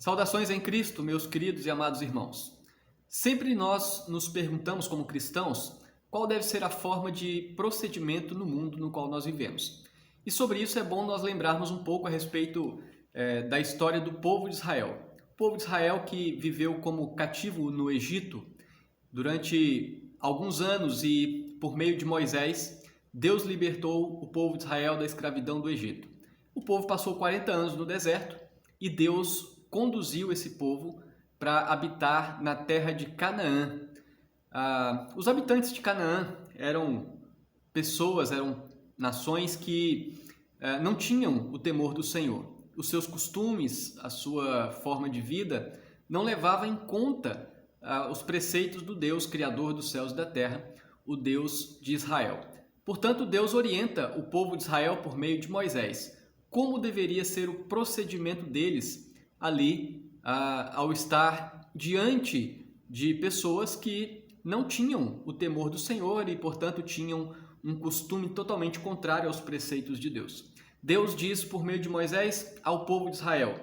Saudações em Cristo, meus queridos e amados irmãos. Sempre nós nos perguntamos como cristãos qual deve ser a forma de procedimento no mundo no qual nós vivemos. E sobre isso é bom nós lembrarmos um pouco a respeito da história do povo de Israel. O povo de Israel que viveu como cativo no Egito durante alguns anos e por meio de Moisés, Deus libertou o povo de Israel da escravidão do Egito. O povo passou 40 anos no deserto e Deus conduziu esse povo para habitar na terra de Canaã. Os habitantes de Canaã eram pessoas, eram nações que não tinham o temor do Senhor. Os seus costumes, a sua forma de vida não levava em conta os preceitos do Deus, Criador dos céus e da terra, o Deus de Israel. Portanto, Deus orienta o povo de Israel por meio de Moisés como deveria ser o procedimento deles ali ao estar diante de pessoas que não tinham o temor do Senhor e, portanto, tinham um costume totalmente contrário aos preceitos de Deus. Deus diz por meio de Moisés ao povo de Israel,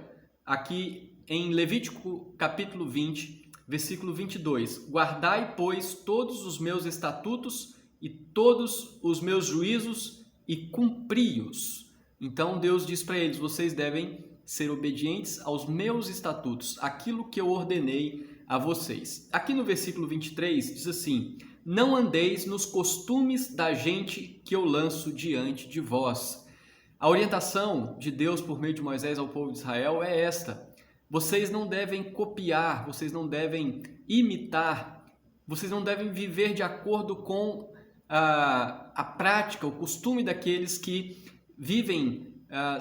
aqui em Levítico capítulo 20, versículo 22, guardai, pois, todos os meus estatutos e todos os meus juízos e cumpri-os. Então Deus diz para eles, vocês devem ser obedientes aos meus estatutos, aquilo que eu ordenei a vocês. Aqui no versículo 23 diz assim, não andeis nos costumes da gente que eu lanço diante de vós. A orientação de Deus por meio de Moisés ao povo de Israel é esta. Vocês não devem copiar, vocês não devem imitar, vocês não devem viver de acordo com a prática, o costume daqueles que vivem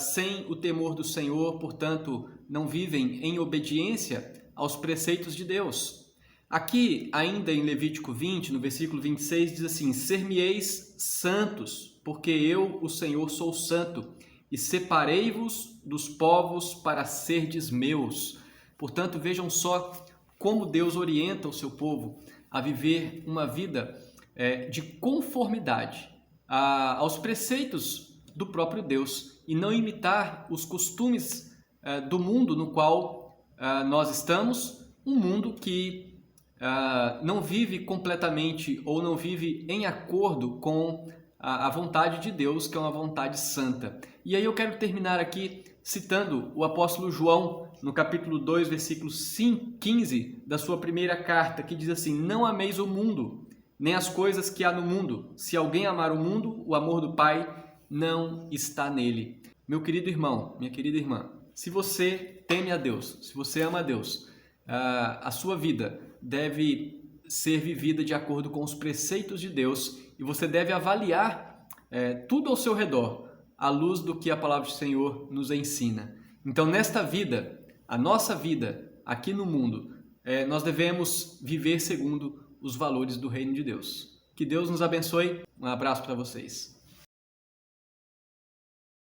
sem o temor do Senhor, portanto, não vivem em obediência aos preceitos de Deus. Aqui, ainda em Levítico 20, no versículo 26, diz assim, ser-me-eis santos, porque eu, o Senhor, sou santo, e separei-vos dos povos para serdes meus. Portanto, vejam só como Deus orienta o seu povo a viver uma vida de conformidade aos preceitos do próprio Deus e não imitar os costumes do mundo no qual nós estamos, um mundo que não vive completamente ou não vive em acordo com a vontade de Deus, que é uma vontade santa. E aí eu quero terminar aqui citando o apóstolo João, no capítulo 2, versículo 15 da sua primeira carta, que diz assim, não ameis o mundo, nem as coisas que há no mundo. Se alguém amar o mundo, o amor do Pai não está nele. Meu querido irmão, minha querida irmã, se você teme a Deus, se você ama a Deus, a sua vida deve ser vivida de acordo com os preceitos de Deus e você deve avaliar tudo ao seu redor à luz do que a palavra do Senhor nos ensina. Então, nesta vida, a nossa vida aqui no mundo, nós devemos viver segundo os valores do reino de Deus. Que Deus nos abençoe. Um abraço para vocês.